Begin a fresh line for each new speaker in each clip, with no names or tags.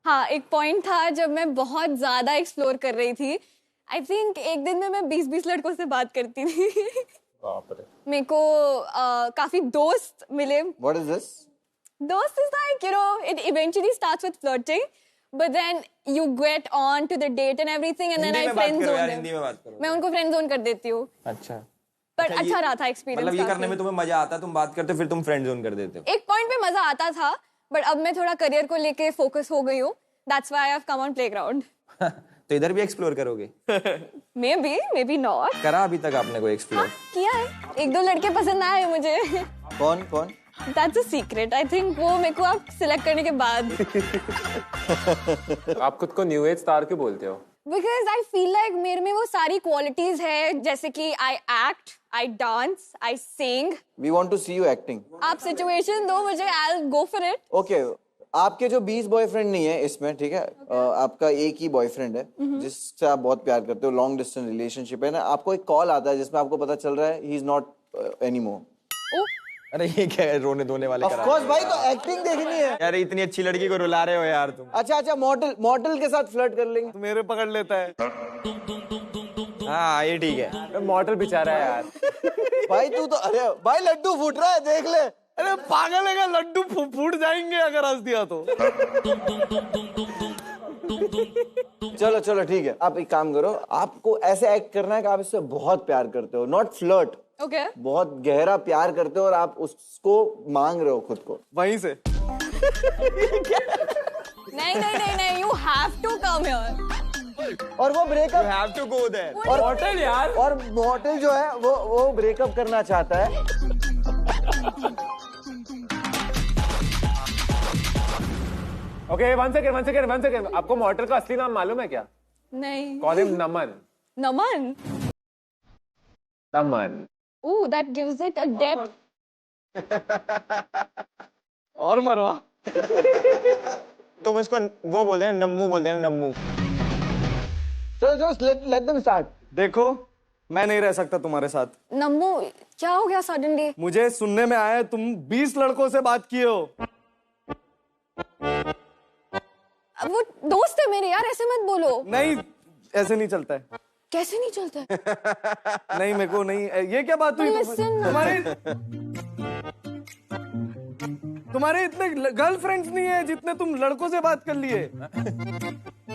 हाँ, एक पॉइंट था जब मैं बहुत ज्यादा एक्सप्लोर कर रही थी। आई थिंक एक दिन में मैं 20-20 लड़कों से बात करती थी।
बाप रे।
मेरे को काफी दोस्त मिले।
What is this?
Dost is like, it eventually starts with flirting, but then you get on to the date and everything, and then I friend zone them.
Hindi में बात करो।
मैं उनको friend zone कर देती हूँ।
अच्छा।
पर अच्छा रहा था एक्सपीरियंस।
मतलब ये करने में तुम्हें मजा आता है, तुम बात करते हो फिर तुम फ्रेंड जोन कर देते हो।
एक पॉइंट पे मजा आता था, बट अब मैं थोड़ा करियर को लेके फोकस हो गई हूँ। That's why I've come on playground.
तो इधर भी एक्सप्लोर करोगे?
Maybe not.
करा अभी तक आपने कोई एक्सप्लोर?
किया है। एक दो लड़के पसंद आए मुझे।
कौन?
That's a secret. I think वो मेरे को आप सिलेक्ट करने के बाद।
आप खुद को न्यू एज स्टार क्यों बोलते हो?
Because I feel like मेरे में वो सारी qualities है, जैसे कि I act, I dance, I sing.
We want to see you acting.
आप situation दो मुझे, I'll go for it.
Okay. आपके जो 20 बॉयफ्रेंड नहीं है इसमें, ठीक है, आपका एक ही बॉयफ्रेंड है जिससे आप बहुत प्यार करते हो, लॉन्ग डिस्टेंस रिलेशनशिप है ना, आपको एक कॉल आता है जिसमें आपको पता चल रहा है ही इज नॉट एनीमोर।
अरे ये क्या है, रोने धोने वाले
ऑफ कोर्स भाई, तो एक्टिंग देखनी है
यार। इतनी अच्छी लड़की को रुला रहे हो यार तुम।
अच्छा, मॉडल के साथ फ्लर्ट कर लेंगे।
मेरे पकड़ लेता है।
हाँ ये ठीक है।
मॉडल बेचारा है यार।
भाई तू तो, अरे भाई लड्डू फूट रहा है, देख ले।
अरे पागल है क्या, लड्डू फूट जाएंगे अगर हंस दिया तो।
चलो ठीक है, आप एक काम करो, आपको ऐसे एक्ट करना है कि आप इससे बहुत प्यार करते हो, नॉट फ्लर्ट।
Okay.
बहुत गहरा प्यार करते हो और आप उसको मांग रहे हो खुद को
वहीं से।
नहीं, you have to come here.
और वो breakup
You have to go there.
और
मॉडल यार।
और मॉडल जो है वो ब्रेकअप करना चाहता है।
Okay, one second. आपको मॉडल का असली नाम मालूम है क्या?
नहीं।
Call him Naman.
Naman? Ooh, that gives it a depth.
और मरवा।
तुम इसको वो बोलते हैं, नम्मू बोलते हैं, Nammu.
So just let them start.
देखो, मैं नहीं रह सकता तुम्हारे साथ।
नम्मू, क्या हो गया सडनली?
मुझे सुनने में आया है तुम 20 लड़कों से बात किए हो।
वो दोस्त है मेरे यार, ऐसे मत बोलो।
नहीं, ऐसे नहीं चलता है।
कैसे नहीं चलता है?
नहीं, मेरे को नहीं, ये क्या बात हुई? तुम्हारे इतने गर्लफ्रेंड्स नहीं है जितने तुम लड़कों से बात कर लिए।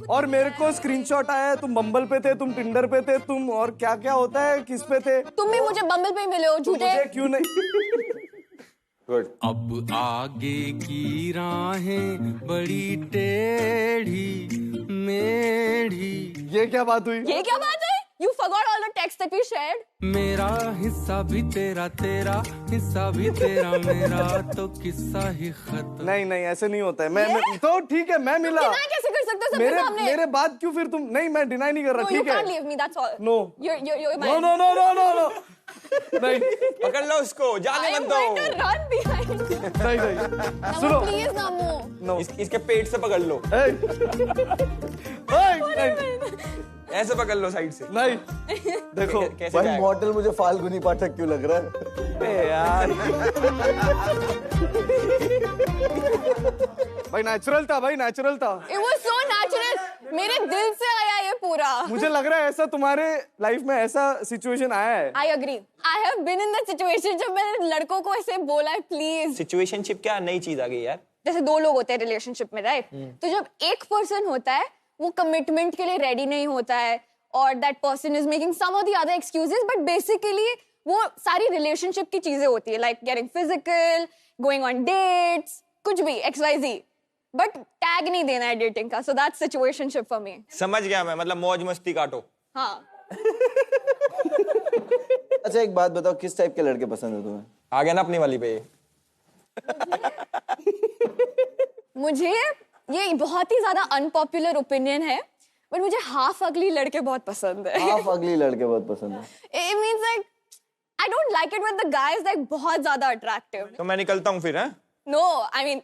और मेरे को स्क्रीनशॉट आया है, तुम बम्बल पे थे, तुम टिंडर पे थे, तुम और क्या क्या होता है, किस पे थे?
तुम भी मुझे बम्बल पे ही मिले हो, झूठे।
मुझे क्यों नहीं?
गुड।
अब आगे की राहें बड़ी टेढ़ी मेढ़ी।
ये क्या बात हुई?
ये क्या बात है? You forgot all the text that we shared.
मेरा हिस्सा भी तेरा, तेरा हिस्सा भी तेरा, मेरा तो किस्सा ही खत्म।
नहीं, ऐसे नहीं होता है। मैं तो ठीक है, मैं मिला।
डिनाई कैसे कर सकते हो सबके सामने?
मेरे बात क्यों फिर तुम? नहीं, मैं डिनाई नहीं कर रहा, ठीक है।
You can't leave me, that's all.
No.
You're mine.
No. नहीं,
पकड़ लो उसको, जाने मत दो।
I am going to run behind.
नहीं। सुनो,
प्लीज नामू।
No.
इसके पेट से पकड़ लो।
नहीं।
ऐसे पकड़ लो साइड से।
नहीं, देखो
कैसे
भाई मॉडल मुझे फाल्गुनी पाठक क्यों लग रहा है?
यार। भाई नेचुरल था।
It was so natural. मेरे दिल से आया ये पूरा।
मुझे लग रहा है ऐसा तुम्हारे लाइफ में ऐसा सिचुएशन आया है।
I agree. I have been in that situation जब मैंने लड़कों को ऐसे बोला है प्लीज।
सिचुएशनशिप क्या नई चीज आ गई यार।
जैसे दो लोग होते हैं रिलेशनशिप में, राइट? तो जब एक पर्सन होता है वो कमिटमेंट के लिए रेडी नहीं होता है और that person is making some of the other excuses, but basically वो सारी रिलेशनशिप की चीजें होती है, like getting physical, going on dates, कुछ भी XYZ, बट टैग नहीं देना है डेटिंग का। So that's situationship for me.
समझ गया मैं, मतलब मौज मस्ती काटो।
हाँ।
अच्छा एक बात बताओ, किस टाइप के लड़के पसंद है तुम्हें?
आ गया ना अपनी वाली पे।
मुझे ये बहुत ही ज्यादा अनपॉपुलर ओपिनियन है, बट मुझे हाफ अगली लड़के बहुत पसंद है।
हाफ अगली लड़के बहुत पसंद है।
It means like I don't like it when the guy is like बहुत ज्यादा attractive.
तो मैं निकलता हूँ फिर, हैं?
No, I mean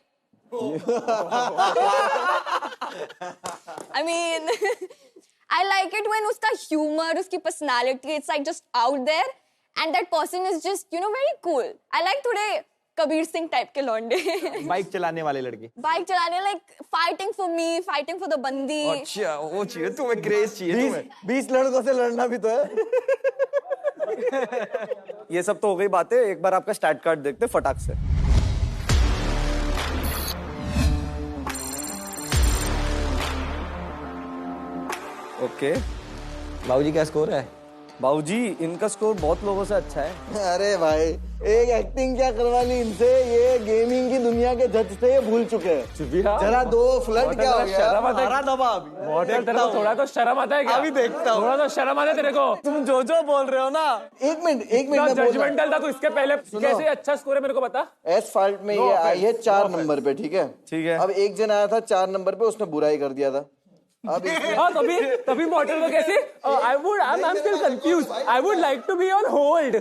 I like it when उसका humor, उसकी personality, it's like just out there, and that person is just very cool. I like today Kabir Singh type के लौंडे.
बाइक चलाने वाले लड़के.
बाइक चलाने like fighting for me, fighting for the बंदी.
अच्छा वो चाहिए तुम्हें, क्रेज चाहिए तुम्हें.
20 लड़कों से लड़ना भी तो है.
ये सब तो हो गई बातें. एक बार आपका स्टैट कार्ड देखते फटाक से. ओके
बाबूजी क्या स्कोर है?
बाबूजी इनका स्कोर बहुत लोगों से अच्छा है.
अरे भाई एक एक्टिंग क्या करवा ली इनसे, ये गेमिंग की दुनिया के जज थे, ये भूल चुके हैं. जरा दो फ्लर्ट क्या हो गया.
मारा दबा अभी.
मॉडल तेरे को थोड़ा तो शर्म आता है क्या?
अभी देखता हूँ.
थोड़ा तो शर्म आता है तेरे को.
तुम जो बोल रहे हो ना.
एक मिनट मैं बोल रहा हूं.
जजमेंटल था तो इसके पहले कैसे अच्छा स्कोर है मेरे को बता.
एसफाल्ट में ये आई है 4 नंबर पे. ठीक है.
ठीक है.
अब एक जन आया था 4 नंबर पे, उसने बुराई कर दिया था. अब
हाँ तभी मॉडल को कैसे I'm still confused. I would like to be on hold.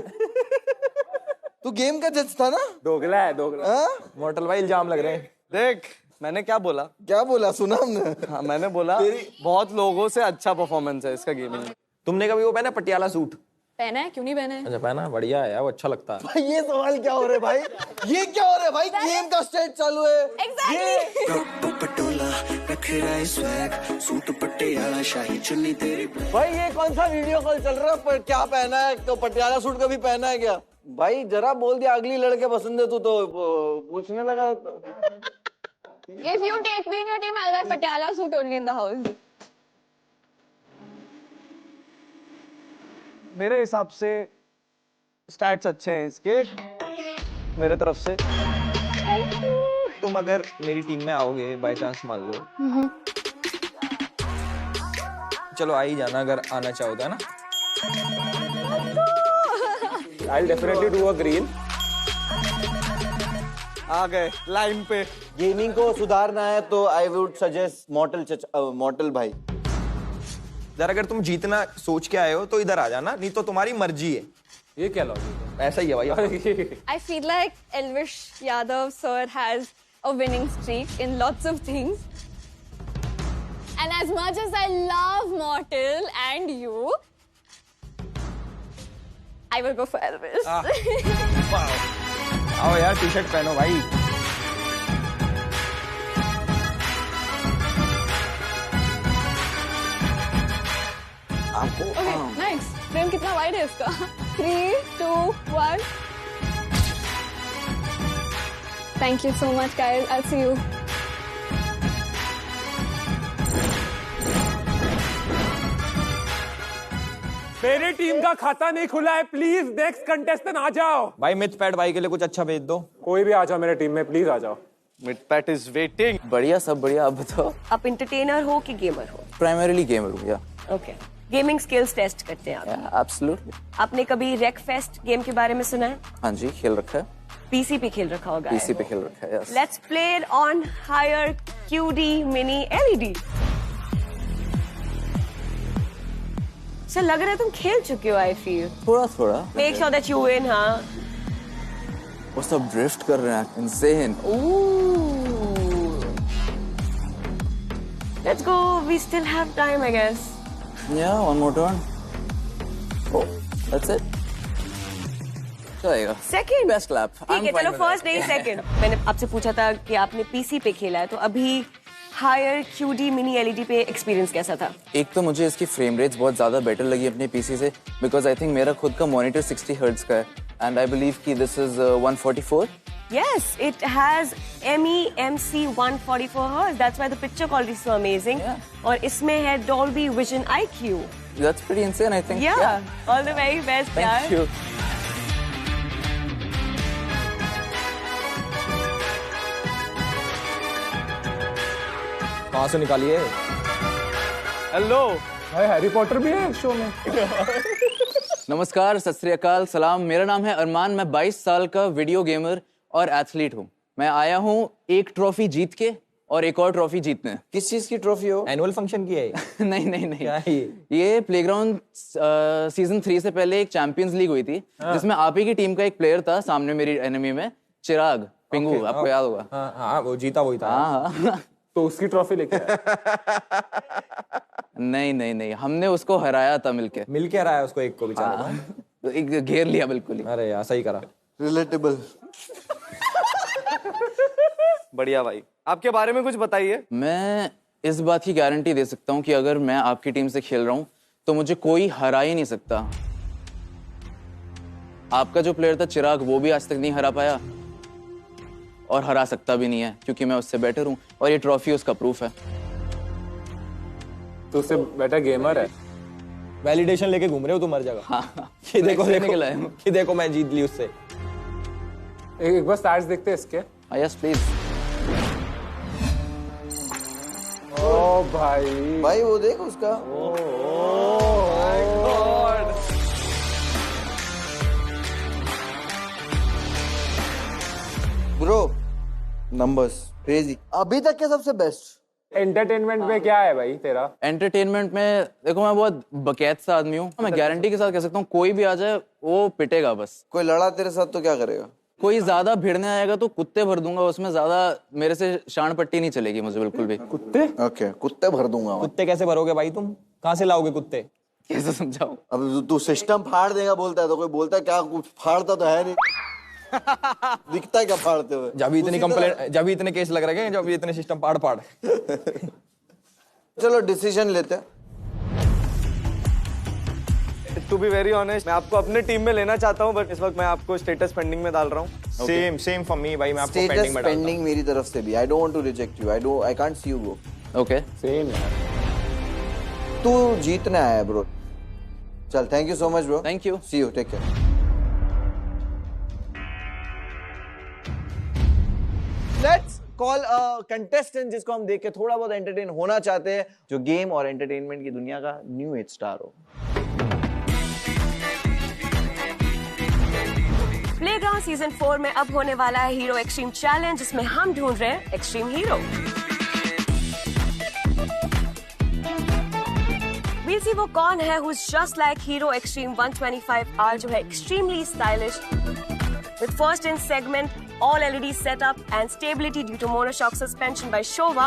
तू गेम का जज था ना.
दोगला है दोगला.
मॉडल भाई इल्जाम लग रहे हैं.
देख मैंने क्या बोला.
क्या बोला सुना हमने.
हाँ मैंने बोला बहुत लोगों से अच्छा परफॉर्मेंस है इसका गेमिंग.
तुमने कभी वो पहना पटियाला सूट?
पहना है, क्यों नहीं पहना है?
अच्छा पहना, बढ़िया है वो, अच्छा लगता है.
भाई ये सवाल क्या हो रहे भाई, ये क्या हो रहा है भाई. गेम का स्टेज चालू है. भाई ये कौन सा वीडियो कॉल चल रहा है. पर क्या पहना है, तो पटियाला सूट कभी पहना है क्या. भाई जरा बोल दिया अगली लड़के पसंद है तू तो पूछने लगा.
If you take me in your team, I'll wear Patiala suit only in the house.
मेरे हिसाब से स्टैट्स अच्छे हैं इसके मेरे तरफ से.
तुम अगर मेरी टीम में आओगे बाय चांस मान लो, चलो आ ही जाना अगर आना चाहोगे ना.
I'll definitely do a green.
आ गए लाइन पे.
गेमिंग को सुधारना है तो आई वुड सजेस्ट मॉडल भाई.
जरा अगर तुम जीतना सोच के आए हो तो इधर आ जाना, नहीं तो तुम्हारी मर्जी है.
ये क्या लॉजिक
ऐसा ही है भाई.
I feel like Elvish Yadav sir has a winning streak in lots of things. And as much as I love Mortal and you, I will go for Elvish.
आओ यार टी शर्ट पहनो भाई. आपको
Okay, nice. Frame कितना wide है इसका? 3, 2, 1. Thank you so much, guys. I'll see you.
मेरी team का खाता नहीं खुला है, प्लीज नेक्स्ट कंटेस्टेंट आ जाओ.
भाई मिथ पैड भाई के लिए कुछ अच्छा भेज दो.
कोई भी आ जाओ मेरे टीम में, प्लीज आ जाओ.
मिडपैट इज वेटिंग.
बढ़िया सब बढ़िया. आप बताओ.
आप इंटरटेनर हो कि गेमर हो?
प्राइमरीली गेमर हूँ. या
ओके. गेमिंग स्किल्स टेस्ट करते हैं आप.
एब्सोल्युटली.
आपने कभी रेक फेस्ट गेम के बारे में सुना है?
हाँ जी खेल रखा है.
पीसी पे खेल रखा होगा.
पीसी पे खेल रखा है. Yes.
Let's play it on higher QD mini LED. Sir लग रहा है तुम खेल चुके हो. आई फील
थोड़ा
make sure that you win. हाँ
वो सब ड्रिफ्ट कर रहे हैं. Insane.
Let's go. We still have time I guess.
या one more turn. Oh that's it. चलेगा.
Second
best clap.
ठीक है चलो. फर्स्ट नहीं सेकंड. मैंने आपसे पूछा था कि आपने पीसी पे खेला है, तो अभी हायर QD मिनी LED पे एक्सपीरियंस कैसा था?
एक तो मुझे इसकी फ्रेम रेट्स बहुत ज़्यादा बेटर लगी अपने पीसी से, बिकॉज आई थिंक मेरा खुद का मॉनिटर 60 हर्ट्ज का है एंड आई बिलीव कि this is 144.
Yes, it has MEMC 144 Hz. That's why the picture quality is so amazing.
Yeah.
और इसमें है Dolby Vision IQ.
That's pretty insane, I think.
Yeah. All the very best,
Thank
yaar.
you.
कहाँ से निकालिए?
Hello.
भाई Harry Potter भी है show में.
नमस्कार, सत श्री अकाल, सलाम. मेरा नाम है अरमान. मैं 22 साल का वीडियो गेमर और एथलीट हूँ. मैं आया हूँ एक ट्रॉफी जीत के और एक और ट्रॉफी जीतने. किस चीज की ट्रॉफी हो?
एनुअल फंक्शन की है.
नहीं
क्या है
ये प्लेग्राउंड सीजन 3 से पहले एक चैंपियंस लीग हुई थी जिसमें आप ही की टीम का एक प्लेयर था सामने मेरी एनिमी में, चिराग पिंगू. आपको याद होगा.
हाँ वो जीता वही था.
हाँ.
तो उसकी ट्रॉफी लेके आया.
नहीं हमने उसको हराया था मिलके.
मिल के रहा है उसको एक को बेचारा.
एक घेर लिया बिल्कुल ही.
अरे यार सही करा.
रिलेटेबल.
बढ़िया भाई, आपके बारे में कुछ बताइए।
मैं इस बात की गारंटी दे सकता हूँ कि अगर मैं आपकी टीम से खेल रहा हूँ तो मुझे कोई हरा ही नहीं सकता। आपका जो प्लेयर था चिराग, वो भी आज तक नहीं हरा पाया और हरा सकता भी नहीं है, क्योंकि मैं उससे बेटर हूँ और ये ट्रॉफी उसका प्रूफ है।
तो उससे बेटर गेमर है।
वैलिडेशन लेके घूम रहे हो तुम हर जगह।
हाँ,
कि देखो
Next
देखो
निकला है।
कि देखो मैं जीत ली उससे।
एक बार स्टैट्स देखते हैं इसके।
Yes please.
ओ भाई,
भाई वो देख उसका। ब्रो नंबर्स क्रेजी, अभी तक के सबसे बेस्ट।
एंटरटेनमेंट में क्या है भाई तेरा?
एंटरटेनमेंट में देखो, मैं बहुत बकैत सा आदमी हूँ। मैं गारंटी के साथ कह सकता हूँ कोई भी आ जाए वो पिटेगा बस। कोई लड़ा तेरे साथ तो क्या करेगा? कोई ज्यादा भिड़ने आएगा तो कुत्ते भर दूंगा उसमें, ज्यादा मेरे से शान पट्टी नहीं चलेगी मुझे बिल्कुल भी।
कुत्ते?
ओके, कुत्ते भर दूंगा।
कुत्ते कैसे भरोगे भाई तुम? कहाँ से लाओगे कुत्ते?
कैसे समझाऊं? अब तू सिस्टम फाड़ देगा बोलता है तो कोई बोलता है क्या? कुछ फाड़ता तो है नहीं। दिखता है क्या फाड़ते हुए?
जब इतने केस लग रहे हैं, जब इतने सिस्टम पाड़
चलो डिसीजन लेते हैं।
टू बी वेरी ऑनेस्ट, मैं आपको अपने टीम में लेना चाहता हूँ, बट इस वक्त मैं आपको स्टेटस पेंडिंग में डाल रहा हूँ।
सेम फॉर मी भाई, मैं आपको
स्टेटस
पेंडिंग में डालता हूं।
पेंडिंग मेरी तरफ से भी। I don't want to reject you, I can't see you go. Okay,
same यार।
तू जीतने आया है ब्रो। चल, thank you so much bro. Thank you, see you, take care. Let's call a contestant जिसको हम देख के थोड़ा बहुत एंटरटेन होना चाहते हैं, जो गेम और एंटरटेनमेंट की दुनिया का न्यू एज स्टार हो।
प्लेग्राउंड सीजन 4 में अब होने वाला है हीरो एक्सट्रीम चैलेंज, जिसमें हम ढूंढ रहे हैं एक्सट्रीम हीरो। We'll see वो कौन है who's just like Hero Extreme 125R, जो है extremely stylish with first in segment, all LED setup and stability due to monoshock suspension by Showa.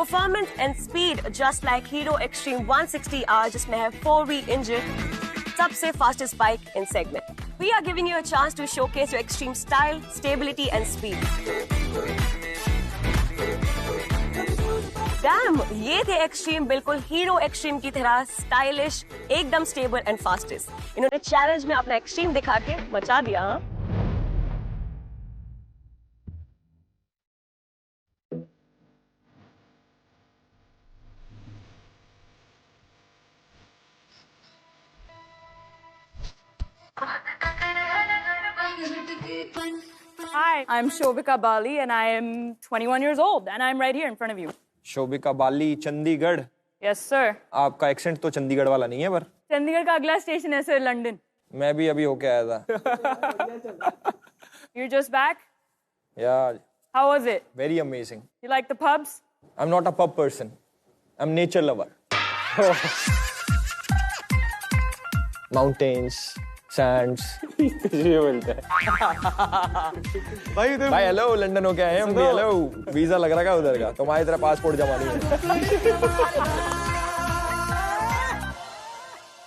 Performance and speed just like Hero Extreme 160R, जिसमें है 4V engine, सबसे fastest bike in segment. We are giving you a chance to showcase your extreme style, stability and speed. Dam, ये थे extreme, बिल्कुल hero extreme की तरह stylish, एकदम stable and fastest. इन्होंने चैलेंज में अपना एक्सट्रीम दिखा के मचा दिया।
Hi, I'm Shobika Bali and I am 21 years old and I'm right here in front of you.
Shobhika Bali, Chandigarh.
Yes, sir.
आपका एक्सेंट तो चंडीगढ़ वाला नहीं है पर।
चंडीगढ़ का अगला स्टेशन है सर लंदन।
मैं भी अभी होके आया था।
You're just back?
Yeah,
How was it?
very amazing.
You like the pubs?
I'm not a pub person. I'm nature lover. Mountains, sands.
ये बोलता है।
भाई
भाई हेलो, लंदन होके आए हैं हम भी। हेलो, वीजा लग रहा है उधर का? तुम्हारी तरह पासपोर्ट जमा नहीं है।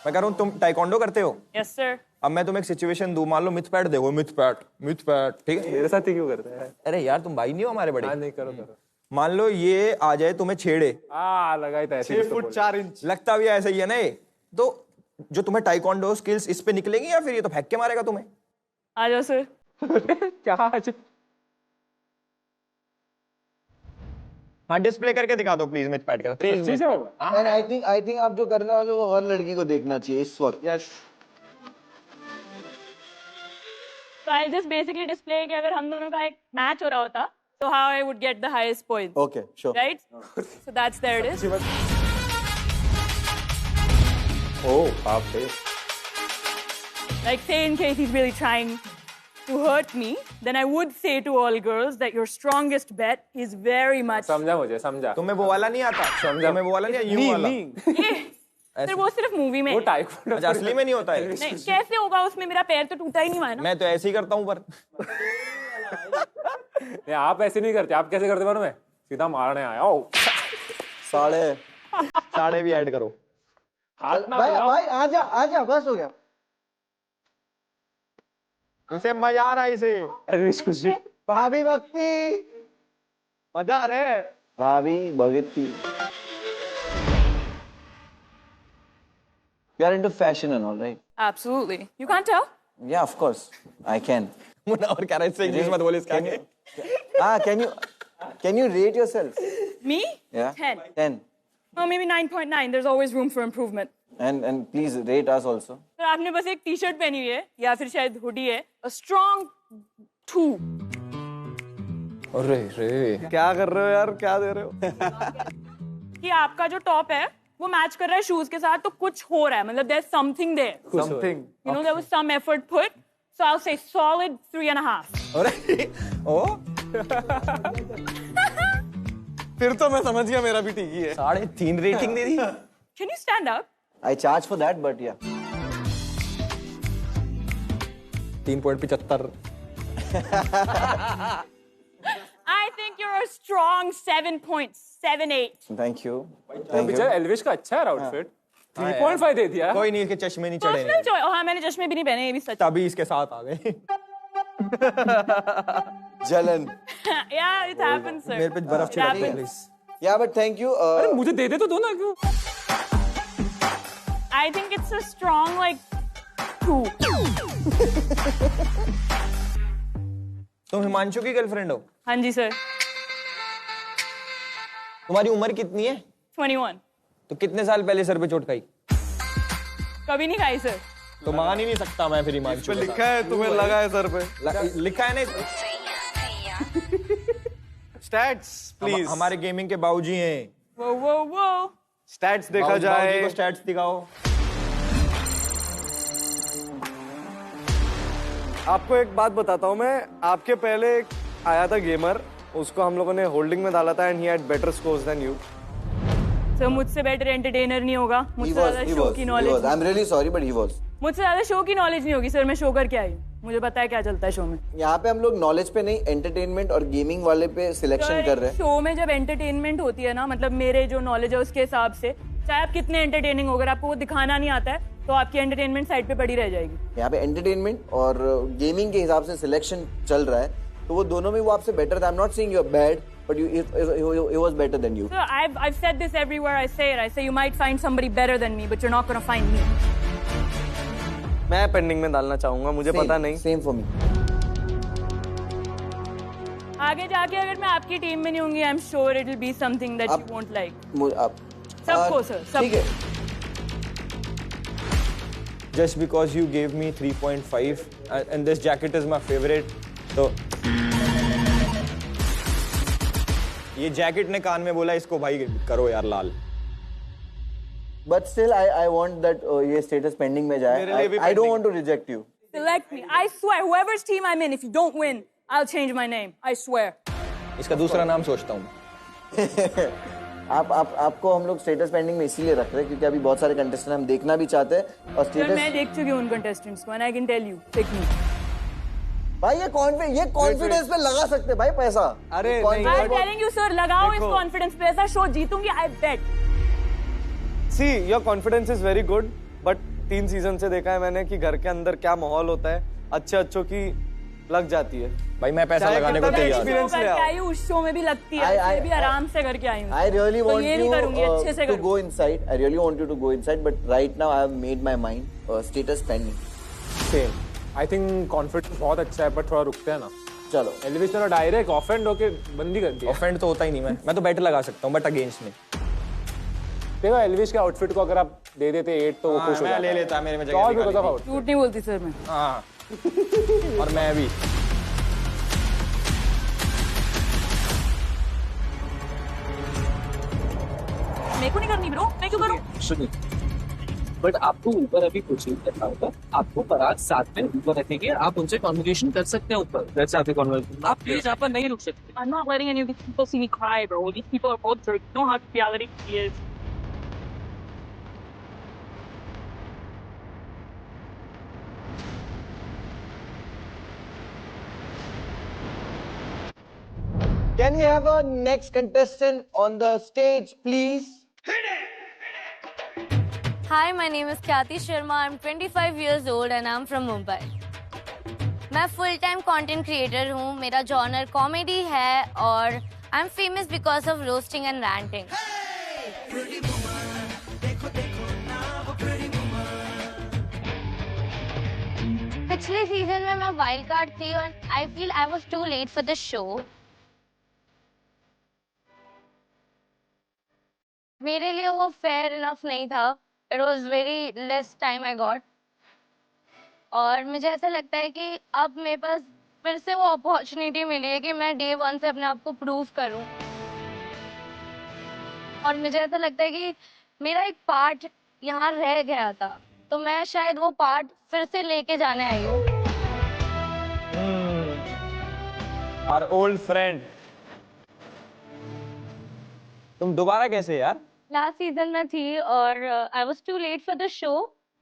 मैं कह रहा हूँ तुम टाइकोंडो करते हो?
Yes, sir.
अब मैं तुम्हें एक सिचुएशन दूं, मान लो मिथ पैट देखो, मिथ पैट, ठीक है?
मेरे साथ ही क्यों करता है?
अरे यार तुम भाई नहीं हो हमारे बड़े?
हाँ, नहीं करो करो।
मान लो ये आ जाए तुम्हें छेड़े,
लगाई था ऐसे।
6 फुट 4 इंच।
लगता भी ऐसा ही है ना ये, तो जो तुम्हें टाइकोंडो स्किल्स इस पे निकलेंगी या फिर ये तो फेंक के मारेगा तुम्हें?
आ जाओ सर।
क्या आज?
हाँ, डिस्प्ले करके दिखा दो प्लीज मिथ पैट का, प्लीज।
एंड आई थिंक आप जो करने वाले हो वो हर लड़की को देखना चाहिए इस वक्त।
Yes.
So I'll just basically display कि अगर हम दोनों का एक मैच हो रहा होता, so how I would get the highest points.
Okay, sure.
Right? So that's there it is.
ओह, आप थे।
Like say in case he's really trying to hurt me, then I would say to all girls that your strongest bet is very much
समझा मुझे, समझा।
तुम्हें वो वाला नहीं आता? तुम्हें वो वाला नहीं आता? यूं वाला?
ये सर वो सिर्फ मूवी में
वो
है।
टाइकोंडो।
अच्छा, असली में नहीं होता है?
नहीं, कैसे होगा उसमें? मेरा पैर तो टूटा ही नहीं हुआ है ना।
मैं तो ऐसे ही करता हूँ पर।
नहीं, आप ऐसे नहीं करते। आप कैसे करते मालूम है? सीधा मारने आया। ओ,
साढ़े भी ऐड करो।
भाई आजा बस हो गया।
इसे मजा आ रहा है इसे।
अरे इसको
भाभी भक्ति मजा आ रहा है।
भाभी भगती। You are into fashion and all, right?
Absolutely. You can't tell?
Yeah, of course. I can.
Munna और कह रहा है इससे इंग्लिश मत बोले इसके आगे।
Can you rate yourself?
Me?
Yeah.
10.
10.
Oh, maybe 9.9. There's always room for improvement.
And please rate us also.
तो आपने बस एक टी-शर्ट पहनी हुई है या फिर शायद हुडी है. A strong 2.
अरे रे
क्या कर रहे हो यार, क्या दे रहे हो?
कि आपका जो टॉप है वो मैच कर रहा है शूज के साथ, तो कुछ हो रहा है, मतलब there's something there.
Something.
You know, there was some effort put. So I'll say solid 3.5.
अरे ओ
फिर तो मैं समझ गया मेरा भी ठीक ही है।
3.5 rating they the.
Can you stand up?
I charge for that, but yeah.
3.75।
I think you're a strong 7.78.
Thank you. Thank you.
बेचारा एल्विश का अच्छा है आउटफिट। 3.5 दे दिया।
कोई नहीं, इसके चश्मे नहीं चढ़े
Personal choice. हाँ, मैंने चश्मे भी नहीं पहने, ये भी सच.
तभी इसके साथ आ गए।
Jalan.
Yeah, it happens, sir.
मेरे पे बर्फ
It
छिड़क दे
happens.
Please.
Yeah, but thank you.
अरे मुझे दे दे तो दो ना क्यों?
I think it's a strong like 2.
तुम हिमांशु की गर्लफ्रेंड हो?
हाँ जी सर.
तुम्हारी उम्र कितनी है?
21.
तो कितने साल पहले सर पे चोट खाई?
कभी नहीं खाई सर.
तो मान ही नहीं सकता मैं फिर हिमांशु।
लिखा है, तुम्हें लगा है सर पे।
लिखा है ना।
Stats please.
हमारे गेमिंग के बाबूजी हैं।
वो वो वो.
स्टैट्स देखा
बाबूजी
जाए।
को स्टैट्स दिखाओ।
आपको एक बात बताता हूँ मैं, आपके पहले एक आया था गेमर, उसको हम लोगों ने होल्डिंग में डाला था and he had better scores than you.
Sir मुझसे बेटर एंटरटेनर नहीं होगा,
He
मुझसे
was.
ज्यादा
He
शो
was.
की
He
knowledge.
was. I'm really sorry, but he was.
मुझसे ज्यादा शो की नॉलेज नहीं होगी सर. मैं शो करके आई हूँ, मुझे पता है क्या चलता है शो में.
यहाँ पे हम लोग नॉलेज पे नहीं, एंटरटेनमेंट और गेमिंग वाले पे सिलेक्शन कर रहे हैं।
शो में जब एंटरटेनमेंट होती है ना, मतलब मेरे जो नॉलेज है उसके हिसाब से, चाहे आप कितने एंटरटेनिंग हो, अगर आपको वो दिखाना नहीं आता है तो आपकी एंटरटेनमेंट साइड पे पड़ी रह जाएगी.
यहाँ पे एंटरटेनमेंट और गेमिंग के हिसाब से सिलेक्शन चल रहा है, तो वो दोनों में वो आपसे बेटर था। I am not saying you are bad, but he was better than you.
So I've said this everywhere I say it. I say you might find somebody better than me, but you're not going to find me.
मैं pending में डालना चाहूंगा, मुझे पता नहीं।
Same for me.
आगे जाके अगर मैं आपकी टीम में नहीं होंगी, I'm sure it will be something that you won't like. सबको सर,
ठीक है।
Just because you gave me 3.5 and this jacket is my favorite, तो ये जैकेट ने कान में बोला इसको भाई करो यार लाल।
But still, I want that ये status pending में जाए।
मेरे लिए भी
I don't
pending।
want to reject you.
Select me. I swear, whoever's team I'm in, if you don't win, I'll change my name. I swear.
इसका दूसरा नाम सोचता हूँ।
आपको हम लोग स्टेटस पेंडिंग में इसीलिए रख रहे हैं क्योंकि अभी बहुत सारे कंटेस्टेंट हम देखना भी चाहते हैं और
सर
स्टेटस।
मैं देख चुकी हूँ उन कंटेस्टेंट्स को, and I can tell you, pick me.
भाई ये कॉन्फिडेंस पे लगा सकते हैं भाई पैसा।
अरे नहीं,
I'm telling you, sir, लगाओ इस कॉन्फिडेंस पे, ऐसा शो जीतूंगी, I bet.
See your confidence is very good, but 3 season से देखा है मैंने कि घर के अंदर क्या माहौल होता है, अच्छों की लग जाती है।
भाई मैं पैसा
चाहे
लगाने को
कितना भी
तैयार हूँ।
experience ले आओ।
करके आई हूँ, उस शो में भी लगती है, उसमें भी आराम से करके आई हूँ.
I really
तो
want
ये नहीं करूंगी, अच्छे
you
से
to
करूंगी.
go inside. I really want you to go inside, but right now I have made my mind. Status pending.
Same I think confidence बहुत अच्छा है, पर थोड़ा रुकते हैं ना।
चलो
एल्विश ने डायरेक्ट ऑफेंड होके बंदी कर दिया।
ऑफेंड तो होता ही नहीं, मैं तो बेट लगा सकता हूँ बट अगेंस्ट नहीं।
देखो एल्विश के आउटफिट को अगर आप दे देते 8 तो वो खुश हो
मैं
जाता।
ले लेता, मेरे में जगह
और
निकाली
बिकॉज़ ऑफ
थी।
आउटफिट।
झूठ नहीं बोलती सर मैं.
हाँ और मैं भी।
मेरे को नहीं करनी ब्रो, मैं क्यों करूँ?
बट आपको ऊपर अभी कुछ नहीं करना होगा, आपको पराग साथ में ऊपर रखेंगे, आप उनसे कन्वर्सेशन कर सकते हैं ऊपर, घर से आके कन्वर्सेशन। आप प्लीज यहाँ पर नहीं रुक सकते।
I'm not letting any of these people see me cry, bro. These people are both jerks. Know how reality is.
Can we have our next contestant on the stage, please?
Hi, my name is Khyati Sharma. I'm 25 years old and I'm from Mumbai. मैं full time content creator हूँ, मेरा genre comedy है और I am famous because of roasting and ranting. पिछले season में मैं wild card थी और I feel I was too late for the show. मेरे लिए वो फेयर इनफ नहीं था। It was very less time I got और मुझे ऐसा लगता है कि अब मेरे पास फिर से वो अपॉर्चुनिटी मिली है कि मैं डे 1 से अपने आप को प्रूव करूं और मुझे ऐसा लगता है कि मेरा एक पार्ट यहाँ रह गया था तो मैं शायद वो पार्ट फिर से लेके जाने आई हूँ।
और ओल्ड फ्रेंड, तुम दोबारा कैसे यार?
लास्ट सीजन में थी और I was too late for the show